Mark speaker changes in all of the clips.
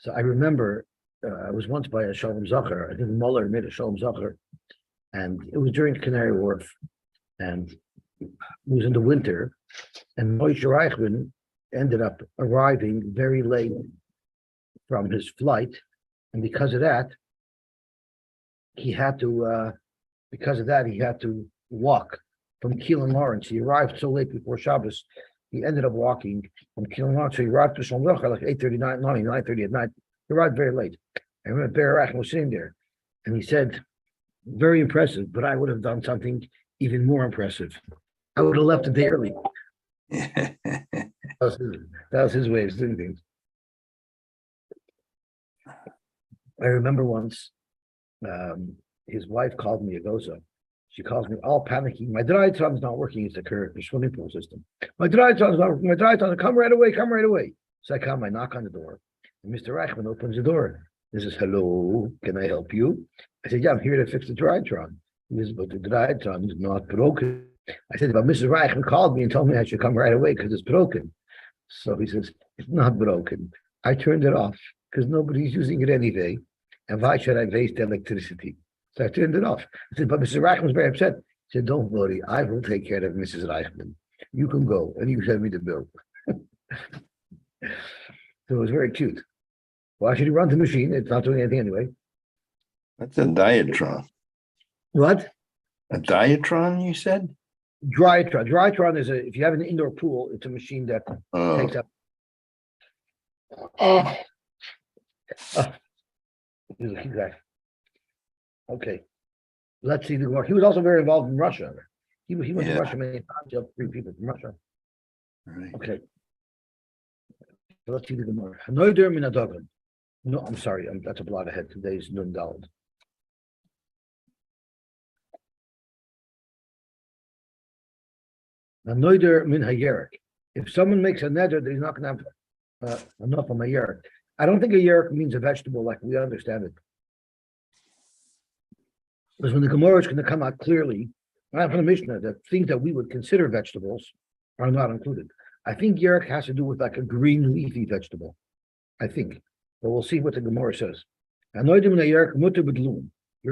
Speaker 1: So I remember I was once by a Shalom Zacher. I think Muller made a Shalom Zacher, and it was during Canary Wharf, and it was in the winter, and Moshe Reichman ended up arriving very late from his flight, and because of that, he had to walk from Kiel and Lawrence. He arrived so late before Shabbos, he ended up walking from Kiel and Lawrence. So he arrived to Shalom Zacher like 8:39, 9:30 at night. He arrived very late. I remember Be'er was sitting there, and he said, very impressive, but I would have done something even more impressive. I would have left a day early. That was his way of doing things. I remember once, his wife called me a goza. She calls me all panicking. My dry tongue's not working. It's the swimming pool system. My dry tongue's not working. My dry tongue, come right away. So I come, I knock on the door. And Mr. Reichman opens the door. This is, hello, can I help you? I said, yeah, I'm here to fix the drytron. He says, but the drytron is not broken. I said, but Mrs. Reichman called me and told me I should come right away because it's broken. So he says, it's not broken. I turned it off because nobody's using it anyway. And why should I waste electricity? So I turned it off. I said, but Mrs. Reichman was very upset. He said, don't worry, I will take care of Mrs. Reichman. You can go and you send me the bill. So it was very cute. Why should he run the machine? It's not doing anything anyway.
Speaker 2: That's a diatron.
Speaker 1: What?
Speaker 2: A diatron, you said?
Speaker 1: Drytron. Drytron is if you have an indoor pool, it's a machine that takes up. Okay. Let's see the Gemara. He was also very involved in Russia. He went to Russia many times. He helped 3 people from Russia.
Speaker 2: Right.
Speaker 1: Okay. So let's see the Gemara. Noider min adagan. No, I'm sorry. That's a blot ahead. Today's Nun Daled. Noider min hayerek. If someone makes a neder, that he's not going to have enough of a yerek. I don't think a yerek means a vegetable like we understand it. Because when the Gemara is going to come out clearly, right from the Mishnah, that things that we would consider vegetables are not included. I think yerek has to do with like a green leafy vegetable. I think. But we'll see what the Gemara says. You're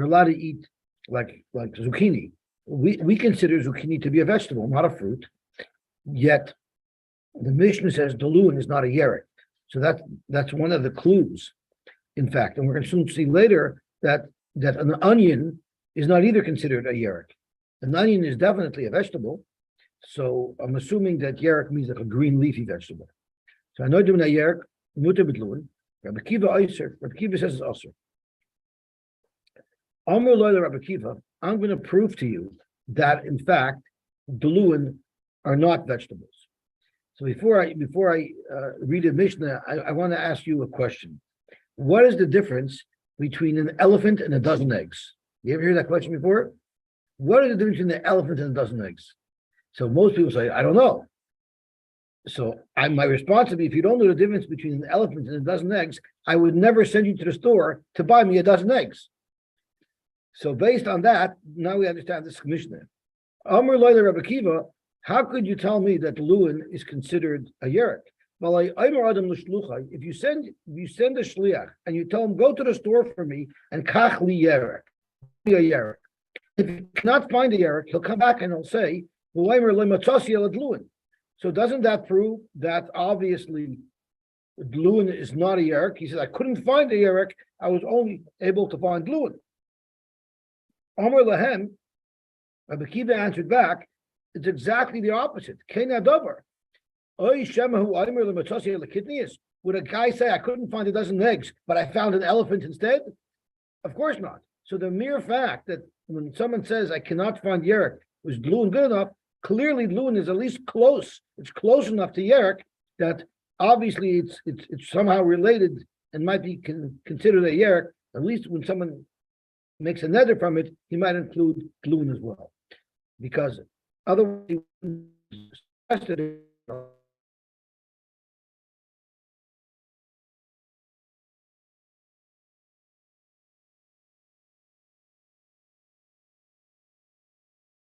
Speaker 1: allowed to eat like zucchini. We consider zucchini to be a vegetable, not a fruit. Yet the Mishnah says dalun is not a yerek. So that's one of the clues, in fact. And we're going to soon see later that an onion is not either considered a yerek. An onion is definitely a vegetable. So I'm assuming that yerek means like a green leafy vegetable. So I know doing a yerek, mutter b'dlun. Rabbi Kiva Eiser. Rabbi Kiva says it's Eiser. Amr Loila Rabbi Kiva, I'm going to prove to you that in fact dluin are not vegetables. So before I read the Mishnah, I want to ask you a question. What is the difference between an elephant and a dozen eggs? You ever hear that question before? What is the difference between an elephant and a dozen eggs? So most people say, I don't know. So my response would be, if you don't know the difference between an elephant and a dozen eggs, I would never send you to the store to buy me a dozen eggs. So based on that, now we understand this Mishnah. Amr Loila Rabbi Kiva, how could you tell me that Luin is considered a yerek? If you send a shliach and you tell him, go to the store for me and kach li yerek, be a yerek. If you cannot find a yerek, he'll come back and he'll say, so doesn't that prove that obviously Dluin is not a yerek? He says, I couldn't find a yerek. I was only able to find Dluin. Amr Lahem, Rabbi Kiva answered back, it's exactly the opposite. Would a guy say, I couldn't find a dozen eggs, but I found an elephant instead? Of course not. So the mere fact that when someone says, I cannot find yerek, was Dluin good enough? Clearly, Dluin is at least close. It's close enough to yerek that obviously it's somehow related and might be considered a yerek. At least when someone makes a neder from it, he might include Dluin as well, because otherwise,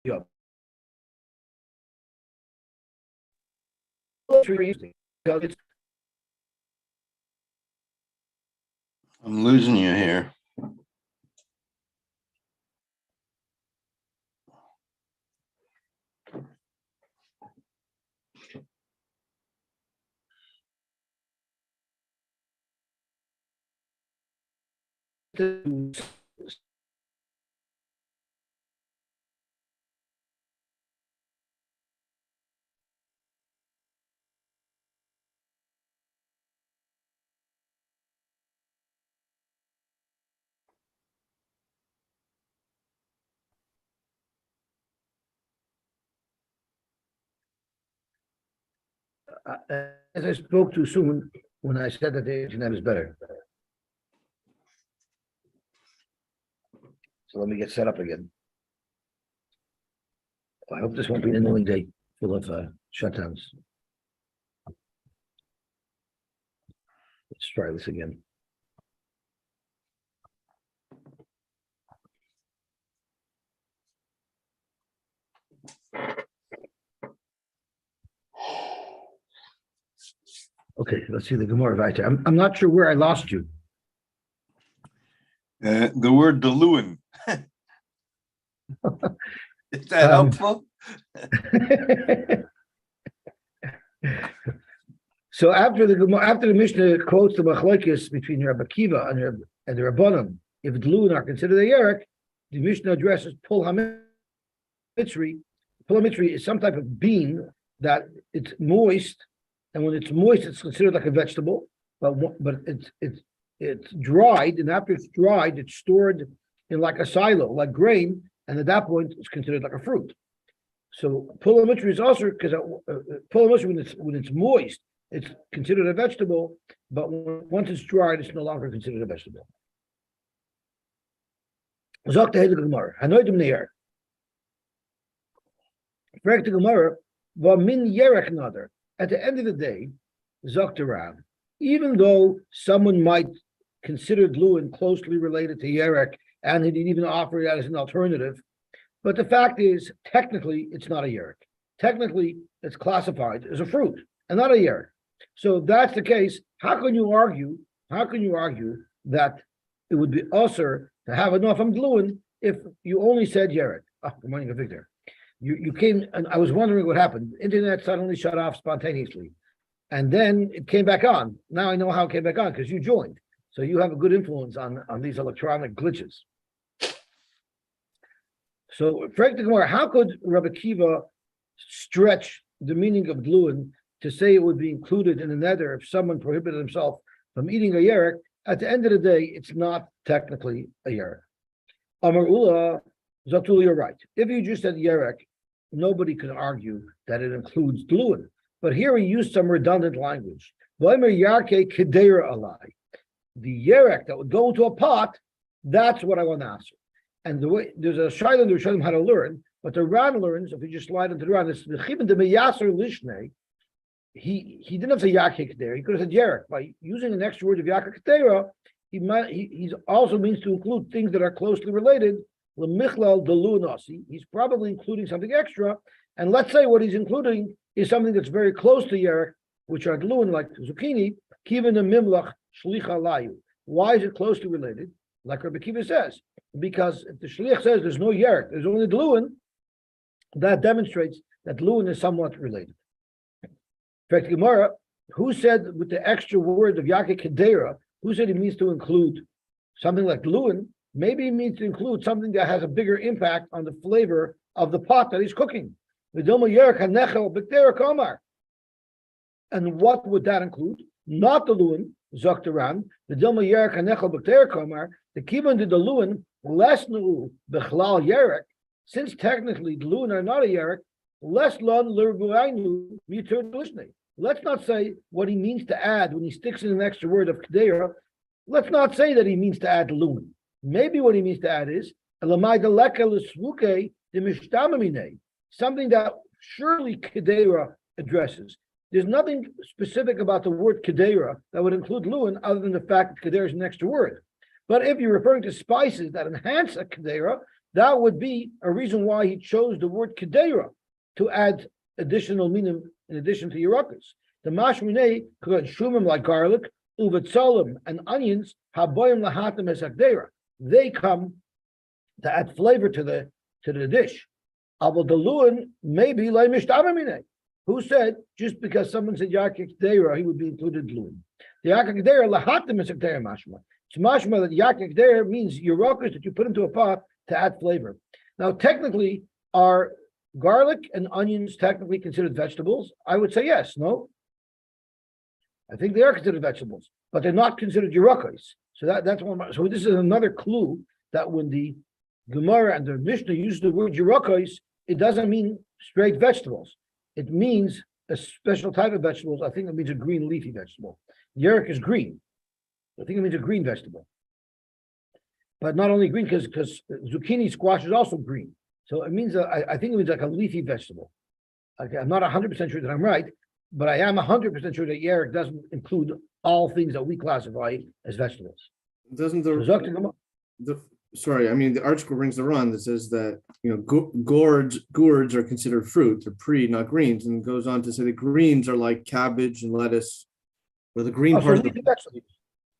Speaker 1: yeah. Because
Speaker 2: I'm losing you here.
Speaker 1: As I spoke too soon when I said that the internet is better. So let me get set up again. I hope this won't be an annoying day full of shutdowns. Let's try this again. Okay, let's see the Gemara Vayter. I'm not sure where I lost you.
Speaker 2: The word Deluin. Is that helpful?
Speaker 1: So after the Mishnah quotes the machlokes between Rabbi Akiva and the Rabbanim, if Deluin are considered a yerek, the Mishnah addresses Pul HaMitzri. Pul HaMitzri is some type of bean that it's moist, and when it's moist, it's considered like a vegetable. But it's dried, and after it's dried, it's stored in like a silo, like grain, and at that point, it's considered like a fruit. So Pul HaMitzri is also because Pul HaMitzri, when it's moist, it's considered a vegetable, but once it's dried, it's no longer considered a vegetable. Zok the Gemara. Hanoidim ne'er. Correct the Gemara. V'min yerek nader. At the end of the day, Zok the Rab. Even though someone might consider Deluin closely related to yerek, and he didn't even offer it as an alternative, but the fact is, technically, it's not a yerek. Technically, it's classified as a fruit and not a yerek. So if that's the case, how can you argue that it would be usher to have enough from Deluin if you only said yerek? Oh, good morning, Victor. You came, and I was wondering what happened. The internet suddenly shut off spontaneously, and then it came back on. Now I know how it came back on because you joined. So you have a good influence on these electronic glitches. So, how could Rabbi Akiva stretch the meaning of Deluin to say it would be included in a nether if someone prohibited himself from eating a yerek? At the end of the day, it's not technically a yerek. Amar Ula, Zatul, you're right. If you just said yerek, nobody can argue that it includes Deluin. But here he used some redundant language. The yerek that would go into a pot, that's what I want to answer. And the way there's a shayla to show them how to learn, but the Ran learns, if you just slide into the Ran, it's the Chibin de Meyaser Lishne. He didn't have to say Yakek there. He could have said Yerek. By using an extra word of Yakek Ketera, he also means to include things that are closely related. Lemichlal Delunasi. He's probably including something extra. And let's say what he's including is something that's very close to Yerek, which are Delun, like zucchini, Kivin and Mimlach Shlicha Layu. Why is it closely related? Like Rabbi Akiva says, because if the Shliach says there's no Yerek, there's only Deluin, that demonstrates that Deluin is somewhat related. In fact, Gemara, who said with the extra word of Yakek Kedera, who said he means to include something like Deluin? Maybe he means to include something that has a bigger impact on the flavor of the pot that he's cooking. And what would that include? Not Deluin, Zoktaran, the Dilma Yerek Hanechel B'Kter Komar, the Kivan de Deluin, less Nu Bechlal Yerek, since technically Deluin are not a Yerek, less Lon Lerguainu Mutur Delishne. Let's not say what he means to add when he sticks in an extra word of Kedera. Let's not say that he means to add Deluin. Maybe what he means to add is something that surely Kedera addresses. There's nothing specific about the word Kedera that would include Deluin other than the fact that Kedera is an extra word. But if you're referring to spices that enhance a Kedera, that would be a reason why he chose the word Kedera to add additional meaning in addition to Yerukas. The Mashminei could shumim like garlic, uvetzolim, and onions, haboyim lahatim esakdera. They come to add flavor to the dish. Aval deluin maybe like mishtamamine. Who said just because someone said yakik dera, he would be included deluin? The yakik dera lahatim esakdera mashma. It's mashma that yakik dera means yerokas that you put into a pot to add flavor. Now, technically, are garlic and onions technically considered vegetables? I would say yes. No, I think they are considered vegetables, but they're not considered yerokas. So that's one. So this is another clue that when the Gemara and the Mishnah use the word yerokas, it doesn't mean straight vegetables. It means a special type of vegetables. I think it means a green leafy vegetable. Yerok is green. I think it means a green vegetable. But not only green, because zucchini squash is also green. So it means, I think it means like a leafy vegetable. Okay, I'm not 100% sure that I'm right, but I am 100% sure that yerok doesn't include all things that we classify as vegetables.
Speaker 3: Doesn't
Speaker 1: So,
Speaker 3: sorry, I mean, the article brings the run that says that, gourds are considered fruit, they're not greens, and goes on to say the greens are like cabbage and lettuce, or the green part of the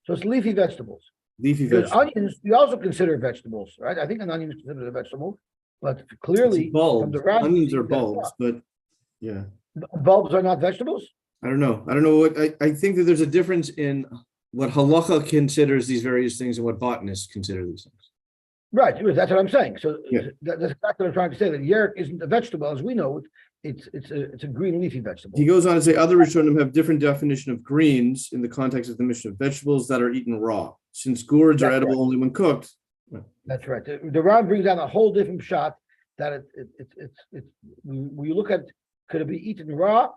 Speaker 1: so it's leafy vegetables.
Speaker 3: leafy
Speaker 1: Because
Speaker 3: vegetables.
Speaker 1: onions, we also consider vegetables, right? I think an onion is considered a vegetable, but clearly
Speaker 3: It's bulbs.
Speaker 1: from the round,
Speaker 3: Onions are bulbs, but yeah,
Speaker 1: bulbs are not vegetables.
Speaker 3: I don't know. What I think that there's a difference in what halacha considers these various things and what botanists consider these things.
Speaker 1: Right, that's what I'm saying. So
Speaker 3: Yeah.
Speaker 1: that's exactly what I'm trying to say. That yerok isn't a vegetable as we know it. It's a green leafy vegetable.
Speaker 3: He goes on to say other Rishonim have different definition of greens in the context of the mission of vegetables that are eaten raw. Since gourds are
Speaker 1: That's
Speaker 3: edible
Speaker 1: right.
Speaker 3: only when cooked.
Speaker 1: That's right. The Ram brings down a whole different shot that when you look at, could it be eaten raw?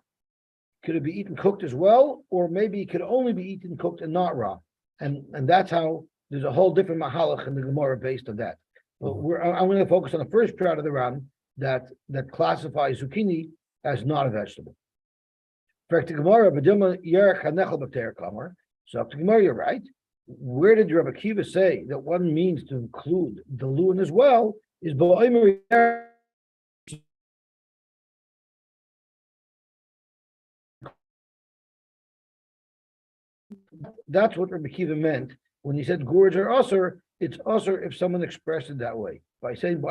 Speaker 1: Could it be eaten cooked as well? Or maybe it could only be eaten cooked and not raw. And that's how there's a whole different mahalach in the Gemara based on that. But I'm going to focus on the first part of the Ram that classifies zucchini as not a vegetable. So up to Gemara, you're right. Where did Rabbi Akiva say that one means to include the luin as well? Is that's what Rabbi Akiva meant when he said gourds are usher. It's usher if someone expressed it that way by saying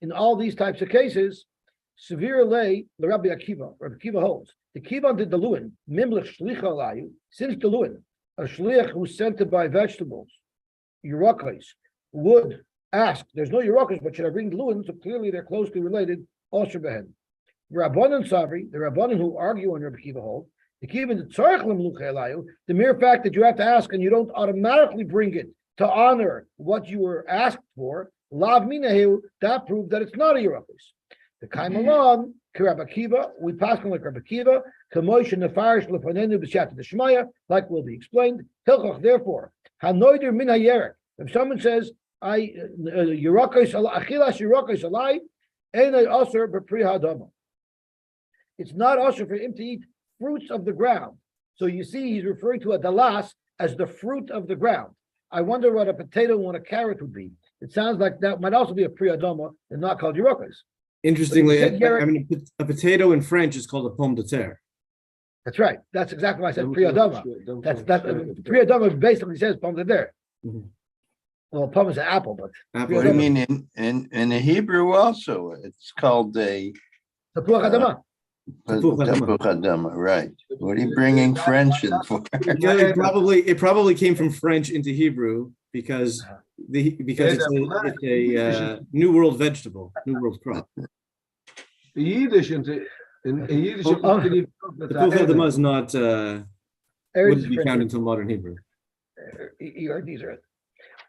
Speaker 1: in all these types of cases, severe lay the Rabbi Akiva. Rabbi Akiva holds the kivan did the luin mimlich shlicha alayu, since the luin, a shliach who's sent to buy vegetables, yerakos, would ask. There's no yerakos, but should I bring the luin? So clearly they're closely related. Also behen. Rabbanan Savri, the Rabbanan who argue on Rabbi Akiva hold, the mere fact that you have to ask and you don't automatically bring it to honor what you were asked for, lav minahu, that proved that it's not a yerakos. The kaim alon, Rabbi Akiva, we pass on like Rabbi Akiva, kamosh nefarish lefanenu b'shat d'shmaya, like will be explained. Hilchach, therefore, hanoider min hayerek. If someone says, "I yerakos achilas yerakos alai," enay aser b'pri hadama. It's not aser for him to eat fruits of the ground. So you see, he's referring to a dalas as the fruit of the ground. I wonder what a potato and what a carrot would be. It sounds like that might also be a pri hadama and not called yerakos.
Speaker 3: Interestingly, I mean, a potato in French is called a pomme de terre.
Speaker 1: That's right. That's exactly why I said pri hadama. Pri hadama basically says pomme de terre.
Speaker 3: Mhm.
Speaker 1: Well, pomme is an apple, but
Speaker 3: Apple.
Speaker 2: What do you mean in the Hebrew also? It's called a
Speaker 1: tapuach hadama.
Speaker 3: Tapuch
Speaker 2: Adama, right? What are you bringing French in for?
Speaker 3: Yeah, it probably came from French into Hebrew because it's a New World vegetable, New World crop.
Speaker 4: The Yiddish in Yiddish.
Speaker 3: Tapuch Adama is not wouldn't be found until modern Hebrew.
Speaker 1: These are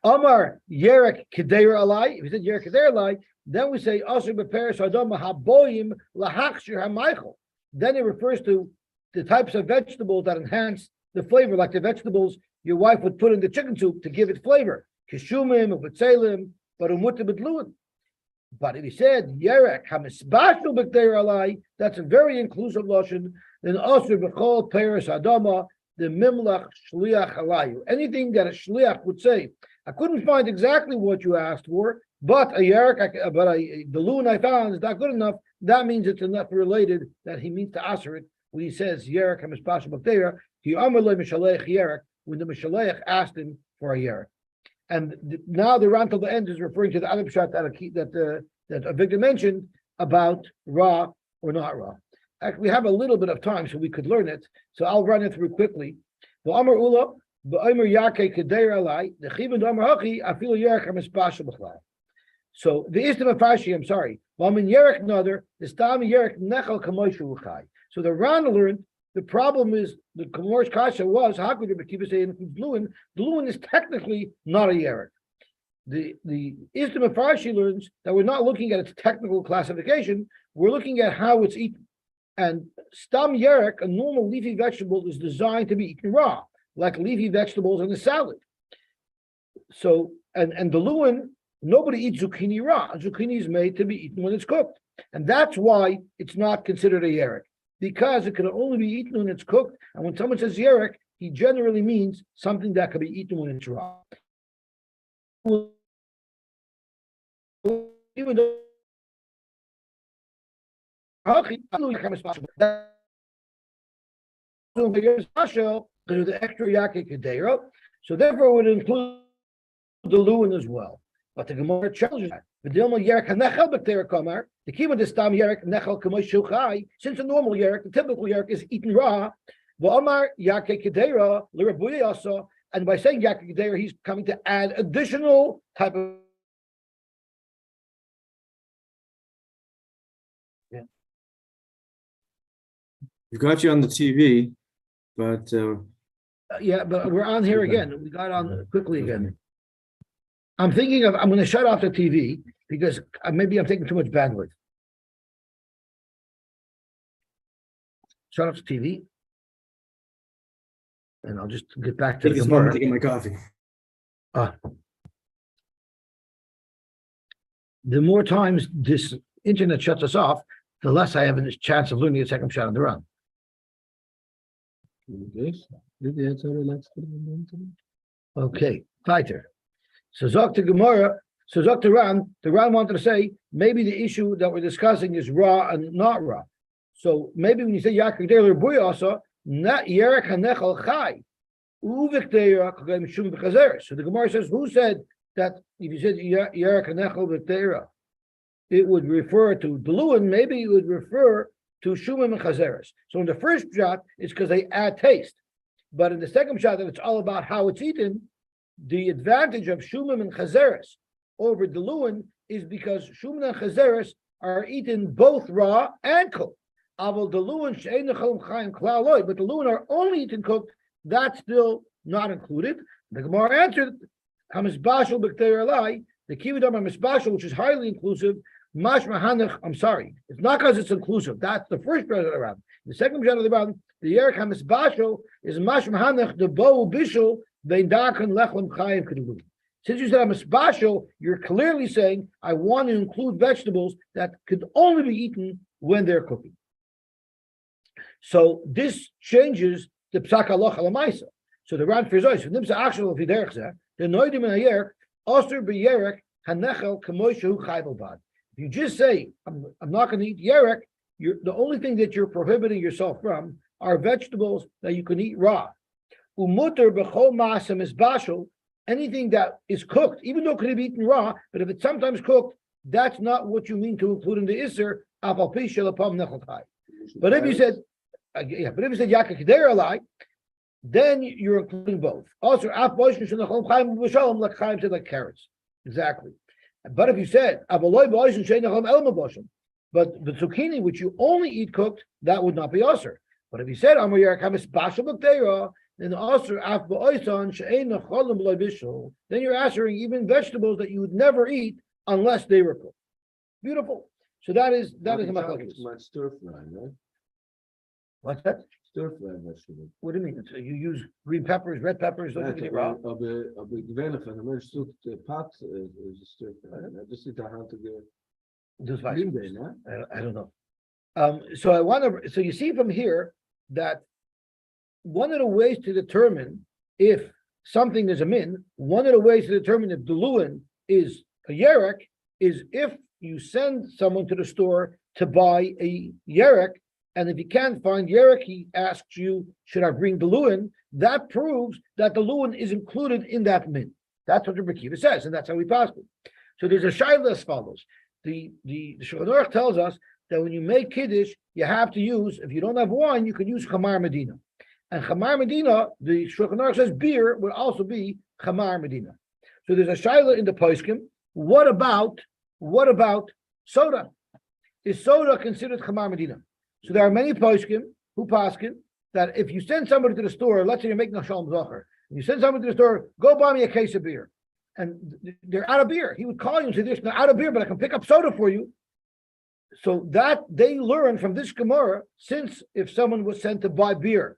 Speaker 1: Amar Yerek Kedera Alai. If he said Yerek Kedera Alai, then we say Asher Beperes Adama Haboyim Lahakshir Hamaychel. Then it refers to the types of vegetables that enhance the flavor, like the vegetables your wife would put in the chicken soup to give it flavor. Kishumim, Ubetzelim, but Umutibetluin. But if he said Yerek Hamisbashul Bekdera Alai, that's a very inclusive lotion. Then Asher Bechol Peres Adama, the Mimlach Shliach Alayu. Anything that a Shliach would say, I couldn't find exactly what you asked for, but a yerek, the loon I found is not good enough. That means it's enough related that he means to answer it when he says Yerek HaMispashal B'Teira, he Amar Lo Mishalech Yerek, when the Mishalech asked him for a Yerek. And now the Ran till the end is referring to the other pshat that Avigdor mentioned about Ra or not Ra. Actually, we have a little bit of time, so we could learn it. So I'll run it through quickly. The Amar Ula, the Amar Yake Kedeir Alai, the Chibun Amar Hachi, Afil Yerek HaMispashal B'Chlal. So the Istam Afashi, I'm sorry. Wamin Yerek Nader, the Stam Yerek Nechal Kamoshu Uchai. So the Ran learned the problem is the Kamor's Kasha was how could the Bekiva say includes Luin? The Luin is technically not a Yerek. The Istam Afashi learns that we're not looking at its technical classification, we're looking at how it's eaten. And Stam Yerek, a normal leafy vegetable, is designed to be eaten raw, like leafy vegetables in a salad. So and the Luin, nobody eats zucchini raw. Zucchini is made to be eaten when it's cooked. And that's why it's not considered a yerek, because it can only be eaten when it's cooked. And when someone says yerek, he generally means something that can be eaten when it's raw. Even though the extra yake kedera, so therefore it would include the luin as well. But the Gemara challenges that. The key with the stam yerek nechal kamosh, since the normal yerek, the typical yerek is eaten raw. V'amar yake kedera l'rabuya also, and by saying yake kedera, he's coming to add additional type of. Yeah.
Speaker 3: We've got you on the TV, but
Speaker 1: Yeah, but we're on here again. We got on quickly again. I'm thinking of, I'm going to shut off the TV because maybe I'm taking too much bandwidth. Shut off the TV. And I'll just get back to
Speaker 3: take
Speaker 1: the
Speaker 3: this moment
Speaker 1: Gemara.
Speaker 3: to get my coffee.
Speaker 1: The more times this internet shuts us off, the less I have a chance of learning a second shot on the run. Okay, fighter. So Zok to Gemara, so Zok to Ran, the Ran wanted to say, maybe the issue that we're discussing is raw and not raw. So maybe when you say Yakir Deler Buy also, not Yerek Hanechal Chai, Uvik Deira Kagem Shum B'Chazeres. So the Gemara says, who said that if you said Yerek Hanechal B'Teira, it would refer to Deluan, maybe it would refer to Shumim and Chazeres. So in the first shot, it's because they add taste. But in the second shot, that it's all about how it's eaten, the advantage of Shumim and Chazeres over Deluan is because Shumim and Chazeres are eaten both raw and cooked. But the Deluan are only eaten cooked, that's still not included. The Gemara answered, HaMisbashal B'Kteir Alai, the Kividam HaMisbashal, which is highly inclusive, Mash Mahanach, I'm sorry, it's not because it's inclusive, that's the first part of the round. The second part of the round, the Yerek HaMisbashal is Mash Mahanach, the Bo Bishal, since you said I'm a spatial, you're clearly saying I want to include vegetables that could only be eaten when they're cooking. So this changes the psak halacha lamaisa. So the Ran Frizos, nimsa actual fiderchza, the noidim in ayerk, osir b'yerek hanechel kamoshu chayvel bad. If you just say I'm not going to eat yerek, the only thing that you're prohibiting yourself from are vegetables that you can eat raw. Umuter b'chol ma'asem is bashal, anything that is cooked, even though it could be eaten raw, but if it's sometimes cooked, that's not what you mean to include in the iser. But if you said, Yaka Kedera Alai, then you're including both. Also, like Chaim said, like carrots. Exactly. But if you said, but the zucchini, which you only eat cooked, that would not be usher. But if you said, then then you're answering even vegetables that you would never eat unless they were cooked. Beautiful. So that is a machlokes.
Speaker 4: Stir fry, right?
Speaker 1: What's that?
Speaker 4: Stir fry vegetable.
Speaker 1: What do you mean? So you use green peppers, red peppers, don't you get it raw?
Speaker 4: Of a gewähne van de mens zoekt de pat is a stir fry. Dus zit daar aan te gaan.
Speaker 1: Those vice. I don't know. So you see from here that one of the ways to determine if something is a min, one of the ways to determine if Deluan is a yerek is if you send someone to the store to buy a yerek And if you can't find Yerek, he asks you, should I bring the Lewin? That proves that the Lewin is included in that min. That's what the Rebbe Kiva says, and that's how we pass it. So there's a shaila as follows. The Shulchan Aruch tells us that when you make Kiddush, you have to use, if you don't have wine, you can use Chamar Medina. And Chamar Medina, the Shulchan Aruch says beer would also be Chamar Medina. So there's a shaila in the Poskim. What about soda? Is soda considered Chamar Medina? So there are many poskim who paskin that if you send somebody to the store, let's say you're making a shalom zacher, and you send somebody to the store, go buy me a case of beer, and they're out of beer. He would call you and say, "They're out of beer, but I can pick up soda for you." So that they learn from this Gemara, since if someone was sent to buy beer,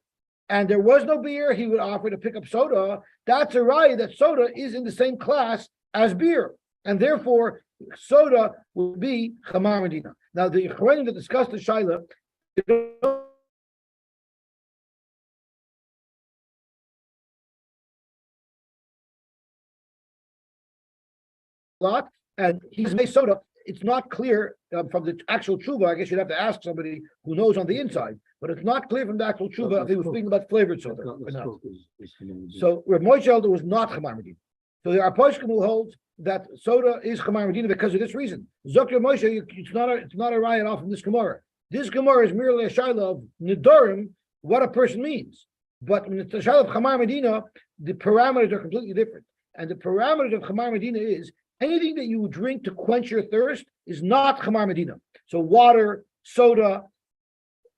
Speaker 1: and there was no beer, he would offer to pick up soda. That's a raya that soda is in the same class as beer, and therefore soda will be Chamar Medina. Now the Chachamim that discussed the shaila. Lot, and he's made soda. It's not clear from the actual tshuva. I guess you'd have to ask somebody who knows on the inside, but it's not clear from the actual tshuva if he was speaking about flavored soda or not. So Reb Moshe Elder was not Chamar Medina. So there are poskim who hold that soda is Chamar Medina because of this reason. Zok Reb Moshe, it's not a riot off from this Gemara. This Gemara is merely a shaila of Nedarim, what a person means. But when it's a shaila of Chamar Medina, the parameters are completely different. And the parameters of Chamar Medina is anything that you drink to quench your thirst is not Chamar Medina. So water, soda,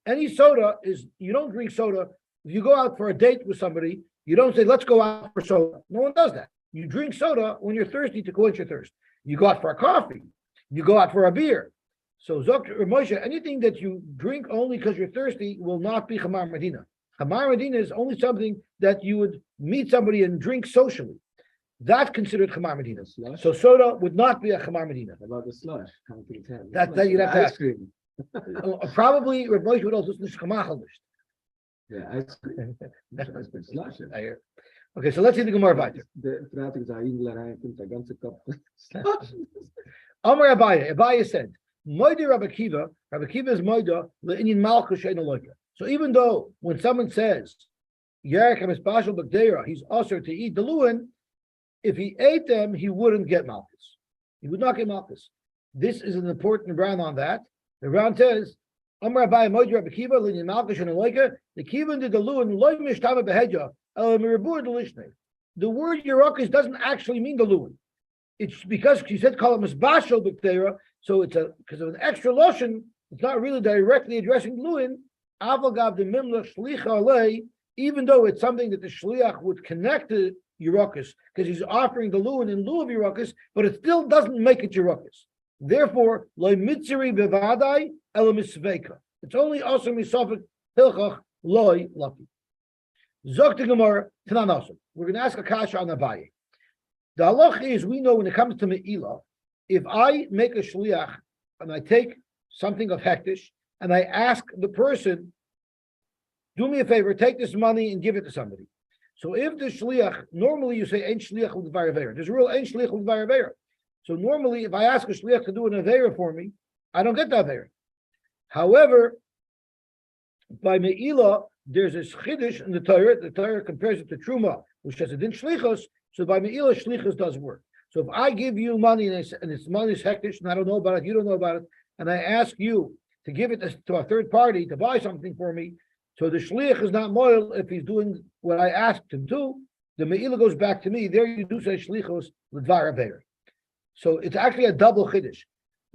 Speaker 1: any soda is, you don't drink soda. If you go out for a date with somebody, you don't say, let's go out for soda. No one does that. You drink soda when you're thirsty to quench your thirst. You go out for a coffee. You go out for a beer. So Zok or Moshe, anything that you drink only because you're thirsty will not be Chamar Medina. Chamar Medina is only something that you would meet somebody and drink socially. That's considered Chamar Medina. So soda would not be a Chamar Medina.
Speaker 4: About the slush.
Speaker 1: That you'd have to ask. Probably Reb Moshe would also listen to Chamar.
Speaker 4: Yeah, ice cream. Slush.
Speaker 1: I hear. Okay, so let's see the Gemara weiter.
Speaker 4: The Fratik Zahidler reinkommt, der ganze Kopf. Slush.
Speaker 1: Amar Abaye said, Moide Rabbi Kiva is Moide le'inyin malchus she'ein aloika. So even though when someone says Yerek HaMispashal B'Gdeira, he's also to eat the Lewin, if he ate them, he wouldn't get malchus. He would not get malchus. This is an important round on that. The round says, Amar Abaye Moide Rabbi Kiva le'inyin malchus she'ein aloika. The Kiva did the Lewin loy mishtama behedya el mirabur delishne. The word Yerokas doesn't actually mean the Lewin. It's because she said call it Misbashal B'Gdeira, so it's because of an extra lotion. It's not really directly addressing Lewin. Avagav the Mimla Shlicha Alei, even though it's something that the Shliach would connect to Yerokas, because he's offering the Lewin in lieu of Yerokas, but it still doesn't make it Yerokas. Therefore, Loi Mitzri Bevadai Ela Misveka. It's only also Misafik Hilchach Loi Lucky. Zok the Gemara Tanan also. We're going to ask a kasha on Abaye. The halach is, we know when it comes to Me'ilah, if I make a shliach and I take something of hektish and I ask the person, do me a favor, take this money and give it to somebody. So if the shliach, normally you say, ein shliach l'dvar avera. There's a rule, ein shliach l'dvar avera. So normally if I ask a shliach to do an avera for me, I don't get the avera. However, by Me'ilah, there's a chiddush in the Torah compares it to Truma, which has a din shlichos. So by Me'ilah, shlichus does work. So if I give you money and it's money's hektish and I don't know about it, you don't know about it, and I ask you to give it to a third party to buy something for me, so the shlich is not moil if he's doing what I asked him to. The Me'ilah goes back to me. There you do say shlichus l'dvar avera. So it's actually a double chiddush,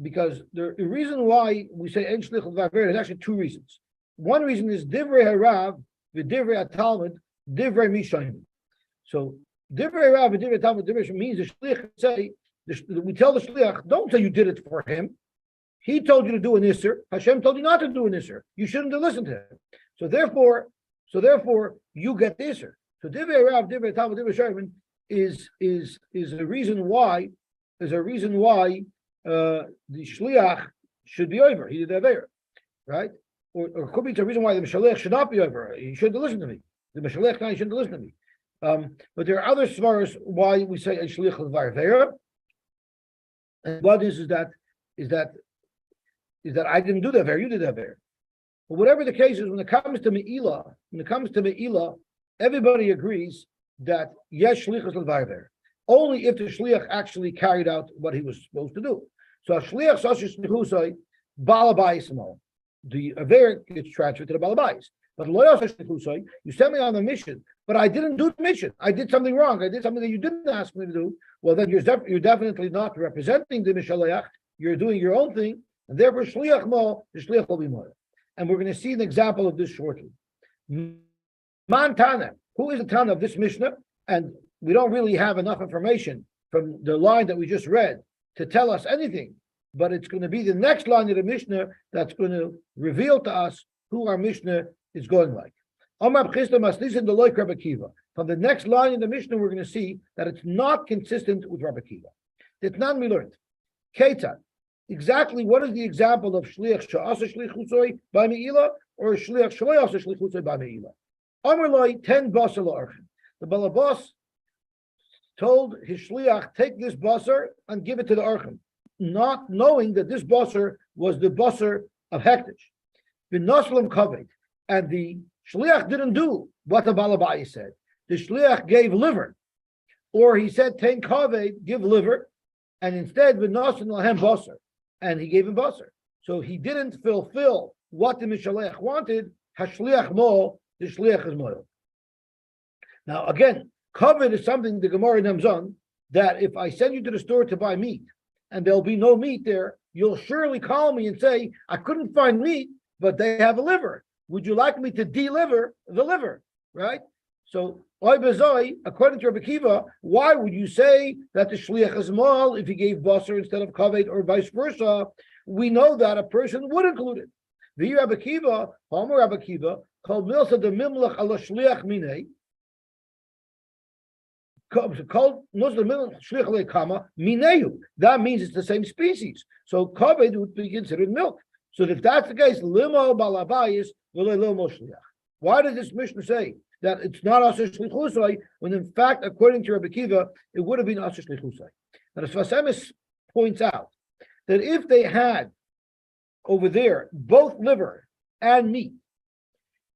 Speaker 1: because the reason why we say ein shlich l'dvar avera is actually two reasons. One reason is divrei harav v'divrei hatalmud divrei mishayim. So divrei harav v'divrei hatalmud divrei means the shlich say, we tell the shlich, don't say you did it for him. He told you to do an isser. Hashem told you not to do an isser. You shouldn't have listened to him. So therefore, you get the isser. So divrei harav divrei hatalmud divrei mishayim is a reason why the shliach should be over. He did avera, right? Or it could be the reason why the Mishalech should not be over. He shouldn't listen to me. The Mishalech guy shouldn't listen to me. But there are other svaras why we say a shliach l'dvar avera. And what is that I didn't do that avera, you did that avera. But whatever the case is, when it comes to Me'ilah, everybody agrees that yes, shlichus levarver. Only if the shliach actually carried out what he was supposed to do. So a shliach sashish nechusay balabais mo. The aver gets transferred to the balabais. But loyas nechusay, you sent me on a mission, but I didn't do the mission. I did something wrong. I did something that you didn't ask me to do. Well, then you're definitely not representing the mishaleach. You're doing your own thing, and therefore shliach mo, the shliach will be more. And we're going to see an example of this shortly. Man Tana, who is the Tana of this Mishnah? And we don't really have enough information from the line that we just read to tell us anything, but it's going to be the next line of the Mishnah that's going to reveal to us who our Mishnah is going like. From the next line in the Mishnah, we're going to see that it's not consistent with Rabbi Kiva. Ditnan we learned. Ketan. Exactly what is the example of shliach she'asa shlichutzoi by me'ilah or shliach she'asa shlichutzoi by me'ilah? Amar loy 10 basar la'archim. The balabas told his shliach, take this basar and give it to the archim, not knowing that this basar was the basar of hektish. V'noslam kaved, and the shliach didn't do what the balabai said. The shliach gave liver, or he said ten kaved, give liver, and instead v'noslam lahem basar, and he gave him basar. So he didn't fulfill what the mishalech wanted. Hashliach mo, the shliach is moil. Now again, kaved is something the Gemara names on that if I send you to the store to buy meat and there'll be no meat there, you'll surely call me and say, I couldn't find meat, but they have a liver. Would you like me to deliver the liver? Right? So, according to Rabbi Kiva, why would you say that the shliach is mal if he gave basar instead of kaved or vice versa? We know that a person would include it. The Rabbi Kiva, Homer Rabbi Kiva, called milsa the mimlach ala shliach minei. That means it's the same species. So kaved would be considered milk. So if that's the case, limo balabayis limo shliach. Why does this Mishnah say that it's not asher shlichusai when in fact, according to Rabbi Kiva, it would have been asher shlichusai? Now the Sfas Emes points out that if they had over there both liver and meat,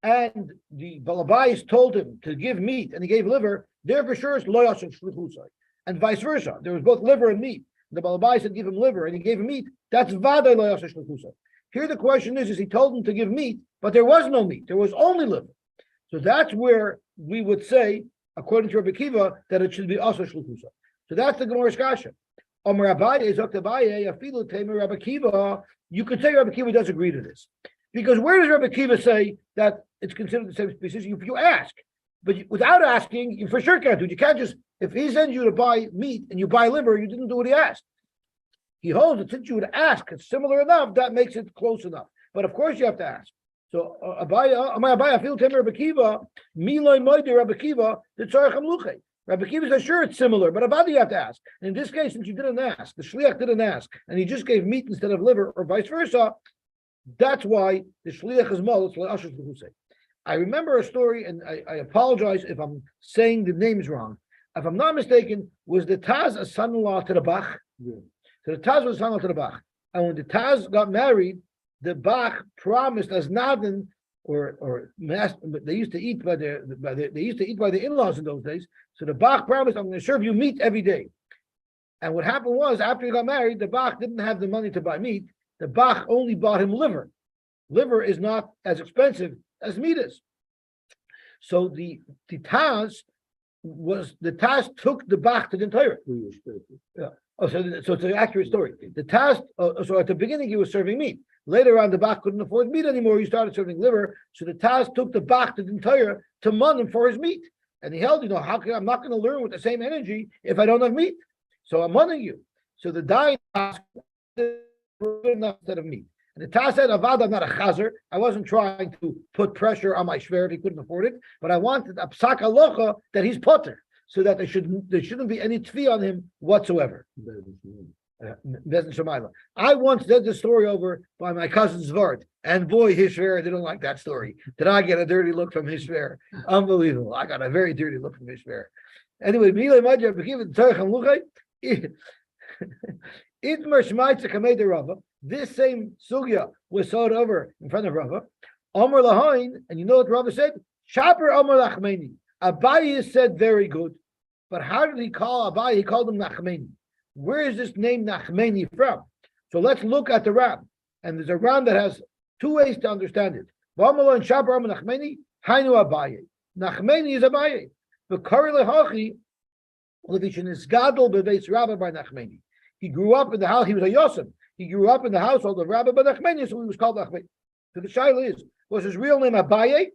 Speaker 1: and the balabayis told him to give meat and he gave liver, there for sure is lo asher shlichusai, and vice versa. There was both liver and meat. The balabayis said give him liver and he gave him meat. That's vaday lo asher shlichusai. Here the question is he told him to give meat, but there was no meat. There was only liver. So that's where we would say, according to Rabbi Kiva, that it should be also shlukusa. So that's the Gemara's kasha. Rabbi Kiva, you could say Rabbi Kiva does agree to this. Because where does Rabbi Kiva say that it's considered the same species? If you ask. But without asking, you for sure can't do it. You can't just, if he sends you to buy meat and you buy liver, you didn't do what he asked. He holds that since you would ask, it's similar enough, that makes it close enough. But of course you have to ask. So Abaya feel Temer Rabbi Kiva, Miloi Moide Rabbi Kiva, the Tzarecham Luche. Rabbi Kiva says, sure, it's similar, but about you have to ask. And in this case, since you didn't ask, the shliach didn't ask, and he just gave meat instead of liver, or vice versa, that's why the shliach is mal. I remember a story, and I apologize if I'm saying the names wrong. If I'm not mistaken, was the Taz a son-in-law to the Bach? Yeah. So the Taz was son-in-law to the Bach. And when the Taz got married, the Bach promised as Nadin, or they used to eat by the in-laws in those days. So the Bach promised, I'm going to serve you meat every day. And what happened was, after he got married, the Bach didn't have the money to buy meat. The Bach only bought him liver. Liver is not as expensive as meat is. So the Taz took the Bach to the entire. Yeah. Oh, so it's an accurate story. The Taz, so at the beginning he was serving meat. Later on, the Bach couldn't afford meat anymore. He started serving liver. So the Taz took the Bach to the entire to mun him for his meat. And he held, I'm not going to learn with the same energy if I don't have meat. So I'm munning you. So the dying Taz instead of meat. And the Taz said, Avad, I'm not a chazer. I wasn't trying to put pressure on my shver if he couldn't afford it, but I wanted a psak halacha that he's potter, so that there shouldn't be any tfi on him whatsoever. I once did the story over by my cousin Zvart, and boy, his shver didn't like that story. Did I get a dirty look from his shver? Unbelievable. I got a very dirty look from his shver. Anyway, this same sugya was sought over in front of Rava. Amar Lahain, and you know what Rabbi said? Shaper Amar Lachmeni. Abaye said very good. But how did he call Abaye? He called him Nachmeni. Where is this name Nachmeni from? So let's look at the Ram. And there's a Ram that has two ways to understand it. V'amalo and Shaper Amar Nachmeni, Hainu Abaye. Nachmeni is Abaye. But Kari Lehachi, Levishin is Gadol Bebeis Rabbi by Nachmeni. He grew up in the house, he was a Yosem. He grew up in the household of Rabbi by Nachmeni, so he was called Nachmeni. So the shaila is, was his real name Abaye,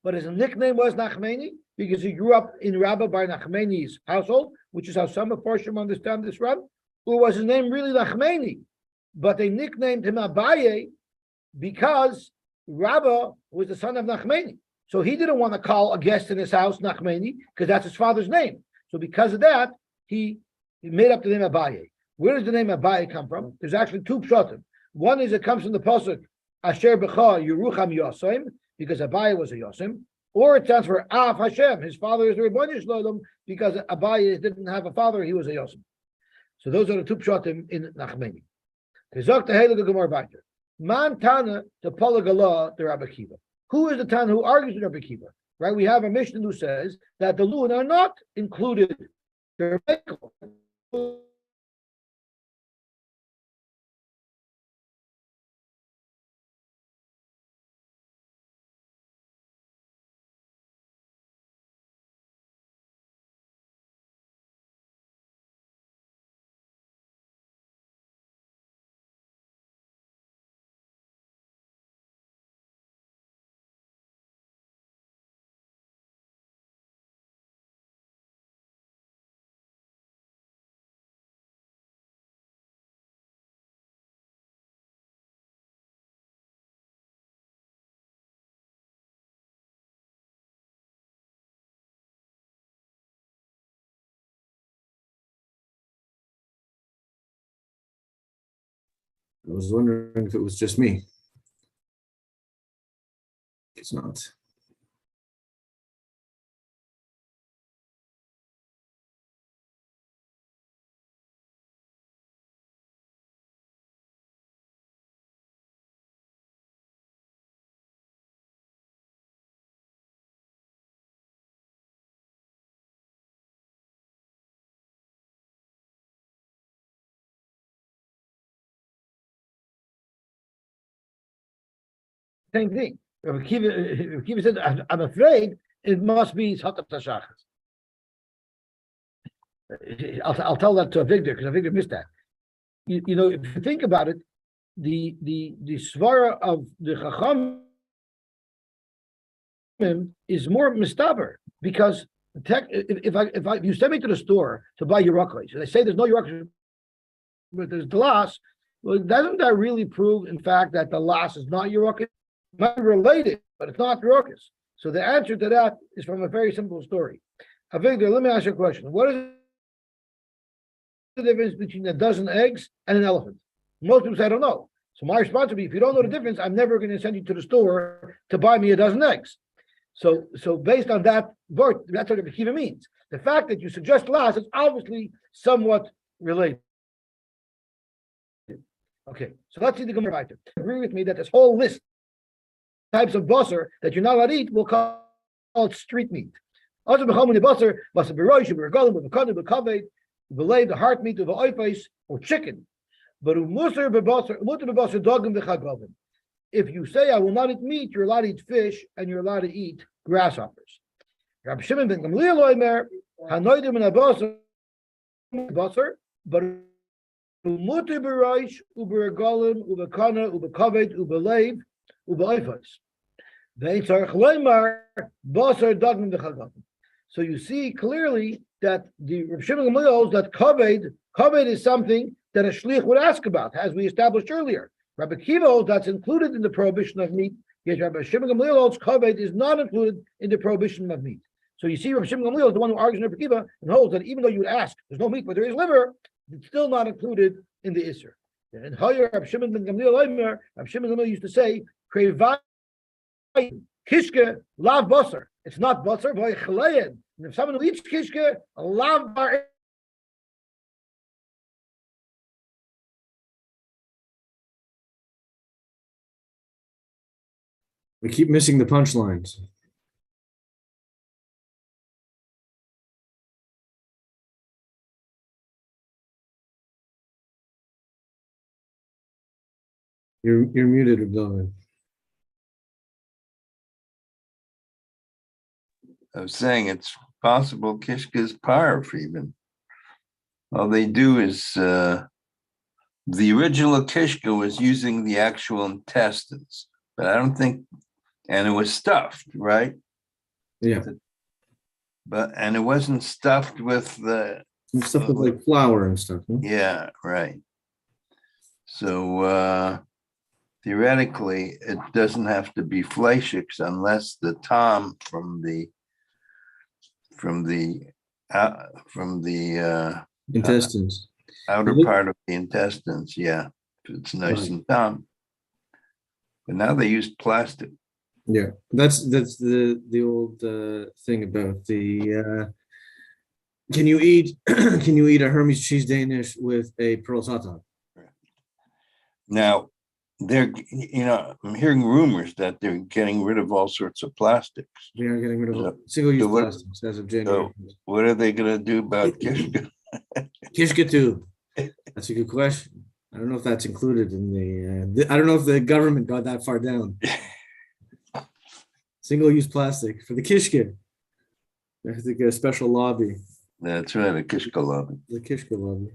Speaker 1: but his nickname was Nachmeni because he grew up in Rabbi Bar Nachmeni's household, which is how some of Farshim understand this Rabbi, or was his name really Nachmeni, but they nicknamed him Abaye because Rabbi was the son of Nachmeni. So he didn't want to call a guest in his house Nachmeni because that's his father's name. So because of that, he made up the name Abaye. Where does the name Abaye come from? There's actually two pshatim. One is it comes from the pasuk Asher B'cha Yerucham Yosim, because Abaye was a Yosim, or it stands for Av Hashem. His father is the Rebbeinu Shalom, because Abaye didn't have a father; he was a Yosim. So those are the two pshatim in Nachmeni. Kezok tehelu the Gemara Biter. Man Tana the Polagala the Rabbi Kiva. Who is the Tana who argues with Rabbi Kiva? Right? We have a Mishnah who says that the Lun are not included. They're
Speaker 3: I was wondering if it was just me. It's not.
Speaker 1: same thing. Rabbi Kiva said, I'm afraid it must be Satat Tashachas. I'll tell that to Avigdor because Avigdor missed that. You know, if you think about it, the svara of the Chachamim is more mistaber because if you send me to the store to buy Yerokos, and they say there's no Yerokos, but there's glass, well, doesn't that really prove, in fact, that the las is not Yerokos? It might be related, but it's not Yerokos. So the answer to that is from a very simple story. Avigdor, let me ask you a question. What is the difference between a dozen eggs and an elephant? Most people say, I don't know. So my response would be, if you don't know the difference, I'm never going to send you to the store to buy me a dozen eggs. So based on that word, that's what the Kiva means. The fact that you suggest last is obviously somewhat related. Okay, so let's see the Gemara. Agree with me that this whole list of types of basar that you're not allowed to eat, we'll call it street meat. Also, the heart meat of the oifais or chicken. But if you say I will not eat meat, you're allowed to eat fish and you're allowed to eat grasshoppers. Rabbi Shimon ben Gamliel oimer hanoidim in a basar, but umuter b'roish u'b'regalim u'b'kana u'b'kaved u'b'leiv u'b'oifais. Ve'in tzarich loimer basar dagim v'chagavim. So you see clearly that the Rabbi Shimon Gamliel holds that kaved is something that a shliach would ask about, as we established earlier. Rabbi Kiva holds that's included in the prohibition of meat. Yes, Rabbi Shimon Gamliel holds kaved is not included in the prohibition of meat. So you see, Rabbi Shimon Gamliel is the one who argues with Rabbi Kiva and holds that even though you would ask, there's no meat, but there is liver, it's still not included in the Isser. And Hoyer, Rabbi Shimon ben Gamliel, Rabbi Shimon Gamliel used to say, Krevai kishke lav basar. It's not basar, but chalein. And if someone who eats kishke, lav bar
Speaker 3: We keep missing the punchlines. You're muted, Abdullah.
Speaker 2: I was saying it's possible Kishka's parv even. All they do is, the original Kishka was using the actual intestines, but I don't think, and it was stuffed, right?
Speaker 3: Yeah,
Speaker 2: And it wasn't stuffed with the,
Speaker 3: and stuff with like flour and stuff. Huh?
Speaker 2: yeah, right. So theoretically, it doesn't have to be fleischiks unless the tom from the
Speaker 3: Intestines.
Speaker 2: outer
Speaker 3: Look-
Speaker 2: part of the intestines, yeah, it's nice
Speaker 3: Right.
Speaker 2: and tom. But now they use plastic.
Speaker 3: Yeah, that's the old thing about the can you eat can you eat a Hermes cheese Danish with a pearl satan?
Speaker 2: Now, I'm hearing rumors that they're getting rid of all sorts of plastics.
Speaker 3: We are getting rid of
Speaker 2: So-
Speaker 3: single-use
Speaker 2: so what-
Speaker 3: plastics as of January.
Speaker 2: What are they gonna do about Kishka?
Speaker 3: Kishka too. That's a good question. I don't know if that's included in I don't know if the government got that far down. Single-use plastic for the Kishka. I have to get a special lobby,
Speaker 2: That's right, a Kishka lobby.
Speaker 3: the Kishka lobby.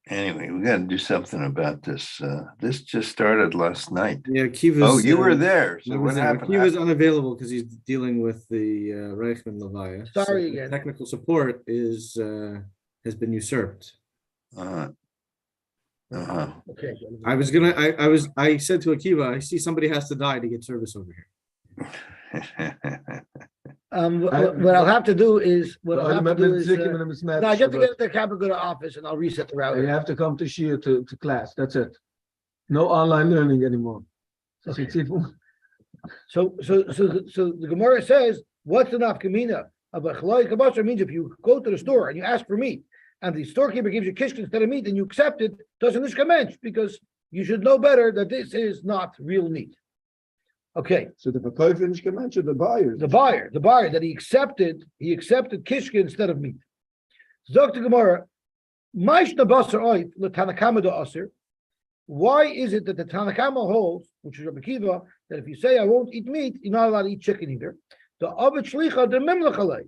Speaker 2: Anyway, we gotta do something about this. This just started last night.
Speaker 3: Yeah, Kiva's.
Speaker 2: Oh, you were there. So what happened?
Speaker 3: Kiva's unavailable because he's dealing with the Reichman Levaya.
Speaker 1: Sorry
Speaker 3: So
Speaker 1: again.
Speaker 3: Technical support has been usurped.
Speaker 2: Uh-huh. Uh-huh.
Speaker 1: Okay.
Speaker 3: I said to Akiva, I see somebody has to die to get service over here.
Speaker 1: What I'll have to do is, no, I have to
Speaker 4: You
Speaker 1: get the cab and go to office and I'll reset the router.
Speaker 4: have to come to Shia to class, that's it. No online learning anymore.
Speaker 1: Okay. So the Gemara says, what's the nafkamina? But chalai kabasher means if you go to the store and you ask for meat, and the storekeeper gives you kishka instead of meat, and you accept it, doesn't nishkamench, because you should know better that this is not real meat. Okay,
Speaker 4: So the verkäufer nicht gemeint, the buyer.
Speaker 1: the buyer that he accepted kishka instead of meat. Zok the Gemara, Maishna basar oif l'tanakama da aser. Why is it that the Tanakama holds, which is Rabbi Kiva, that if you say I won't eat meat, you're not allowed to eat chicken either? The Abed Shlicha the Mimlachalei.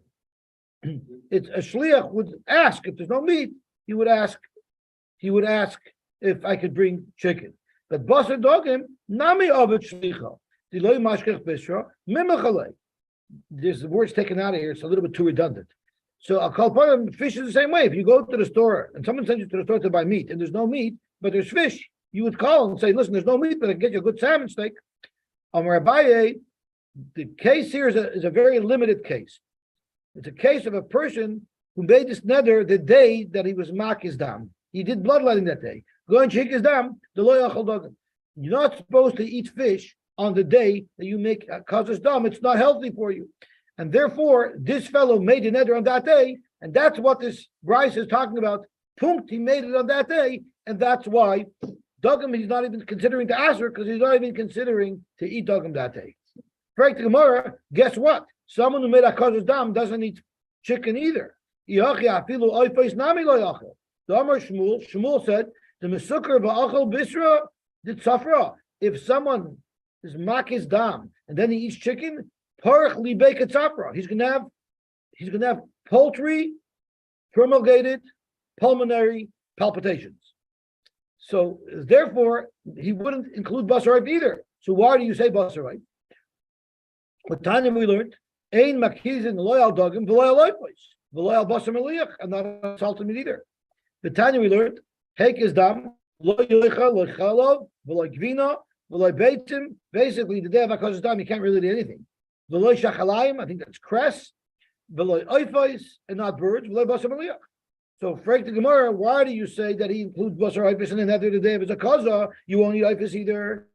Speaker 1: It's a shliach would ask if there's no meat, he would ask if I could bring chicken. But basar dogim nami Abed Shlicha. Diloi mashkech bishra Mimlachalei. There's the words taken out of here. It's a little bit too redundant. So I'll call part of fish is the same way. If you go to the store and someone sends you to the store to buy meat and there's no meat, but there's fish, you would call and say, listen, there's no meat, but I can get you a good salmon steak. Abaye, the case here is a very limited case. It's a case of a person who made this neder the day that he was mak his dam. He did bloodletting that day. Go and shake his dam, the lo yachal dogim. You're not supposed to eat fish on the day that you make causes dam. It's not healthy for you. And therefore, this fellow made a neder on that day, and that's what this Bryce is talking about. Punkt, he made it on that day, and that's why dogim he's not even considering to answer because he's not even considering to eat dogim that day. Frank the Gemara, guess what? Someone who made a kaz's dam doesn't eat chicken either. Shmuel said, the mesukar ba'achal bisra did safra. If someone is makis dam and then he eats chicken, parach libeket safra. He's gonna have poultry promulgated pulmonary palpitations. So therefore, he wouldn't include basar either. So why do you say basar? What time we learned? Ein makizin loyal dogim v'loyal loypois v'loyal basar meliach. I'm not salted meat either. The Tanya we learned, Hek is dam, lo yoicha, lo chalov, v'lo gvina, v'lo beitim. Basically, the day of Hakadosh dam, you can't really do anything. V'lo shachalayim, I think that's cress, v'lo oifos, and not birds, v'lo basar meliach. So, Frank the Gemara, why do you say that he includes basar oifos and then after the day of his akaza, you won't eat oifos either?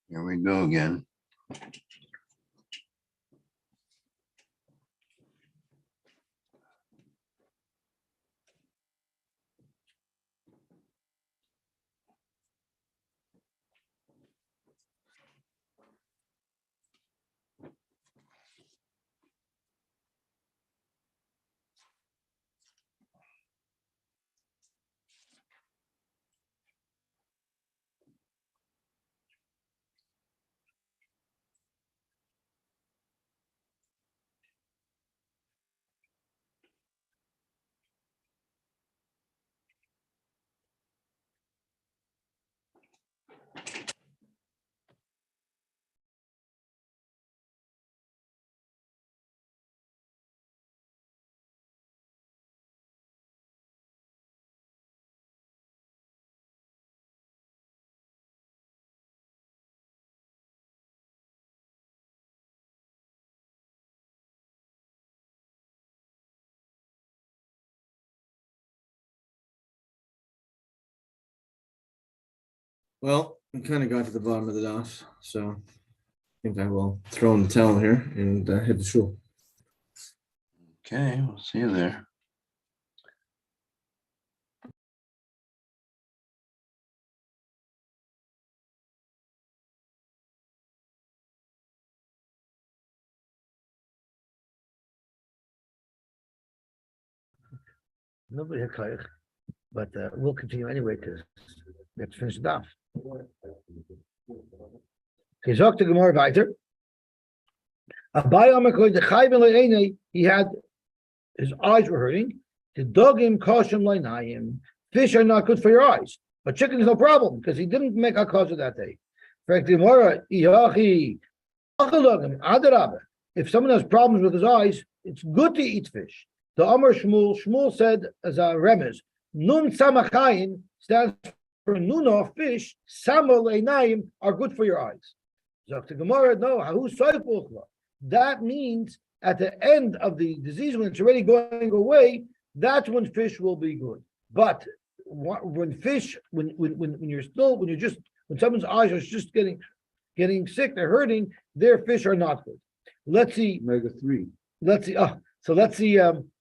Speaker 2: Here we go again.
Speaker 3: Well, we kind of got to the bottom of the daf, so I think I will throw in the towel here and hit the shul.
Speaker 2: Okay, we'll see you there.
Speaker 1: Nobody had koyach, but we'll continue anyway because we have to finish the daf. Okay, Zok the Gemara weiter. Abai Amar Koy the Chai ben Le'enei, he had his eyes were hurting. The dogim koshem leinayim. Fish are not good for your eyes, but chicken is no problem because he didn't make a kosher that day. For the Gemara, Iyachi, Achalogim, Adarabah. If someone has problems with his eyes, it's good to eat fish. The Amar Shmuel said as a remez, Nun Samachayin stands for Nuna, fish, Samal Einayim are good for your eyes. So the Gemara, no, Hahu Soifuchla. That means at the end of the disease, when it's already going away, that's when fish will be good. But when someone's eyes are just getting sick, they're hurting, their fish are not good. Let's see.
Speaker 4: Omega-3.
Speaker 1: Let's see. Let's see.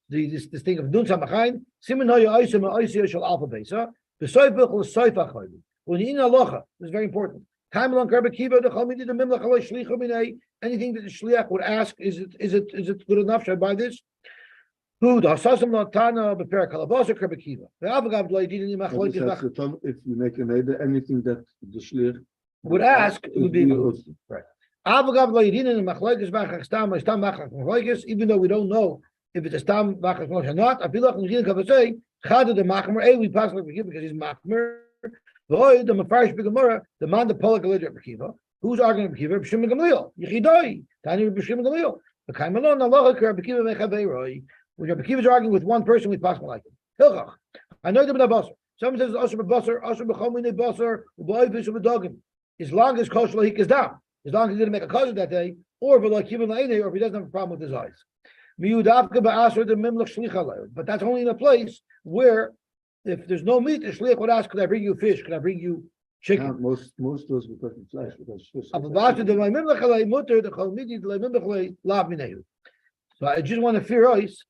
Speaker 1: This thing of Nun Samachayin. Siman Haya Oisem Oisem Shal Alpha Besa. B'Soifach L'Soifach Chayim. When you in Alocha, this is very important. Time along Karba Kiva the Chalmidi the Mimlach Alay Shlicha Minay. Anything that the shliach would ask, is it good enough? Should I buy this? Who the Hasasam Latana Beper Kalabasa Karba Kiva. The Avagav Laydin Machloik.
Speaker 4: If you make a neighbor, anything that the shliach
Speaker 1: would ask, it would be good.
Speaker 4: also.
Speaker 1: Right. Avagav Laydin and Machloikis Machach Stam Machach Machloikis, even though we don't know if it's a Stam Machach Machloikis or not. Abilach Nidin Kavasei Chada the Machmer. We pass like Kiva because he's Machmer. The Mafarish Bigamora, the man the Polak Alidra Kiva. Who's arguing Kiva? B'Shim Gamliel. Yechidoi. Tani B'Shim Gamliel. The Kaimalon Allah Kar Kiva Mechaveiroi. When Rabbi Kiva is arguing with one person, we pass like him. Hilchach. I know the Basar. Someone says Asher Basar, Asher B'Chomine Basar, Uboy Fish B'Dogim. As long as Kosher Lahik is down, as long as he didn't make a kosher that day, or V'Lo Kiva La'ene, or if he doesn't have a problem with his eyes. Miyudavka Ba'asar the Mimlach Shlicha. But that's only in a place where if there's no meat, the shliach would ask, "Could I bring you fish? Could I bring you chicken?"
Speaker 4: Yeah, most those because of flesh, because fish.
Speaker 1: So I just want to fear ice.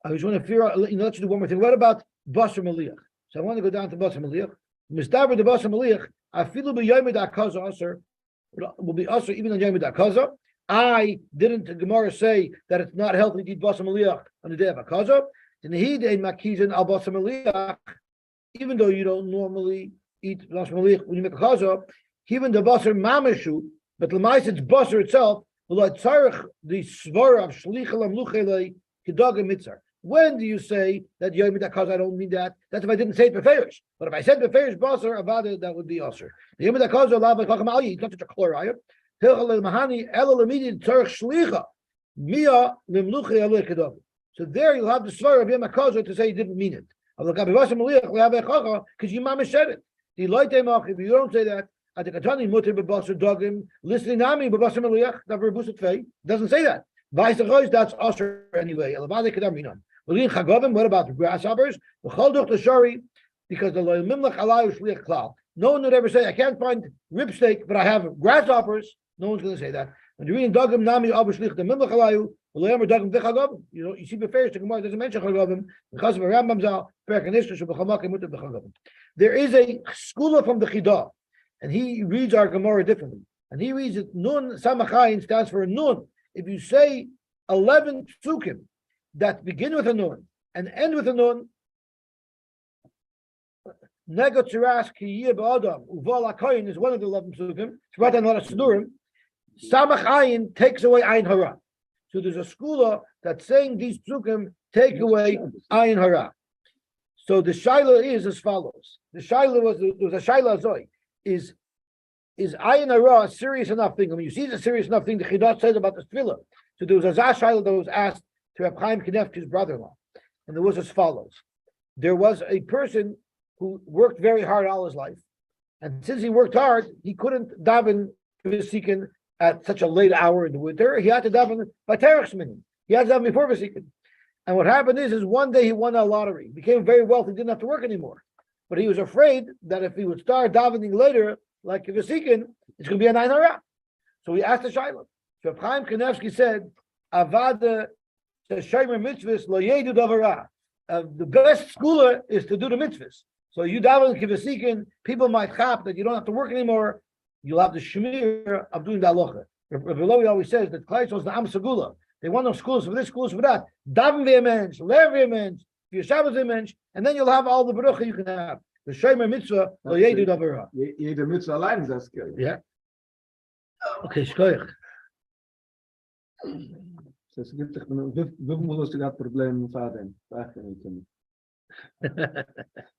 Speaker 1: Let's do one more thing. What about basar maliach? So I want to go down to basar maliach. Mistaber the basar maliach. I feel be yomid akaza aser will be aser even on yomid akaza. I didn't the Gemara say that it's not healthy to eat basar maliach on the day of akaza. Even though you don't normally eat basar maliach when you make a kaza, even the basar mamashu, but l'mais it's basar itself. The svara of shlichalam luchelei kedaga mitzar. When do you say that yomid akaza? I don't mean that. That's if I didn't say it beferish. But if I said beferish basar avada, that would be asr. The yomid akaza la b'chacham ali. It's not such a chloride. Hilchal mahani ela lemidi tzarich shlicha mia limluchei alei kedaga. So there you'll have the svara of Yom HaKozer to say he didn't mean it. Because you mama said it. If you don't say that, at the Katani mutter b'basar dogim, listening nami b'basar maliach, never busut fei. Doesn't say that. Vice versa, that's usher anyway. What about the grasshoppers? The chol duch the shari because the lo mimlach alayu shliach klal. No one would ever say, I can't find rib steak, but I have grasshoppers. No one's going to say that. When you're reading Dagam Nami Abu Shlich, the Mimlach Alayu, Dagam Vechagavim. You see Beferish, the Gemara doesn't mention Chagavim, because of a Rambam Zal, Perkanishka, Shabachamakim, Mutter Bechagavim. There is a skula from the Chidah, and he reads our Gemara differently. And he reads it, Nun Samachayin stands for a Nun. If you say 11 psukim that begin with a Nun and end with a Nun, Nego Tziras Ki Yeh Ba'adam Uval HaKoyin is one of the 11 psukim. It's brought down a lot of Sidurim. Samach Ayin takes away Ayin Hara. So there's a skula that's saying these psukim take away Ayin Hara. So the shaila is as follows. The shaila was a shaila azoi. Is Ayin Hara a serious enough thing? I mean, you see, it's a serious enough thing. The Chidat says about the tefillah. So there was a Zah shaila that was asked to Reb Chaim Knefke's brother-in-law, and there was as follows. There was a person who worked very hard all his life, and since he worked hard, he couldn't daven v'sikin at such a late hour in the winter. He had to daven by Terech Shmini. He had to daven before v'sikin. And what happened is one day he won a lottery, became very wealthy, didn't have to work anymore. But he was afraid that if he would start davening later, like v'sikin, it's going to be a 9 hara. So he asked the Shaila. So Chaim Kanevsky said, "Avada shemer mitzvahs lo yedu davara." The best schooler is to do the mitzvahs. So you daven kivasikin, people might chap that you don't have to work anymore. You'll have the shmir of doing the halacha. Rabbi Lowy always says that Klai Yisrael is the Am Segula. They want no schools for this, schools for that. Daven v'yemensh, lev v'yemensh, for Shabbos v'yemensh, and then you'll have all the baruch you can have. The shemer mitzvah lo yedu davara.
Speaker 4: Jede Mitzvah allein ist das Geld.
Speaker 1: Yeah. Okay, shkoyach.
Speaker 4: Es gibt doch, wie viel hast du gerade Probleme mit dem Vater?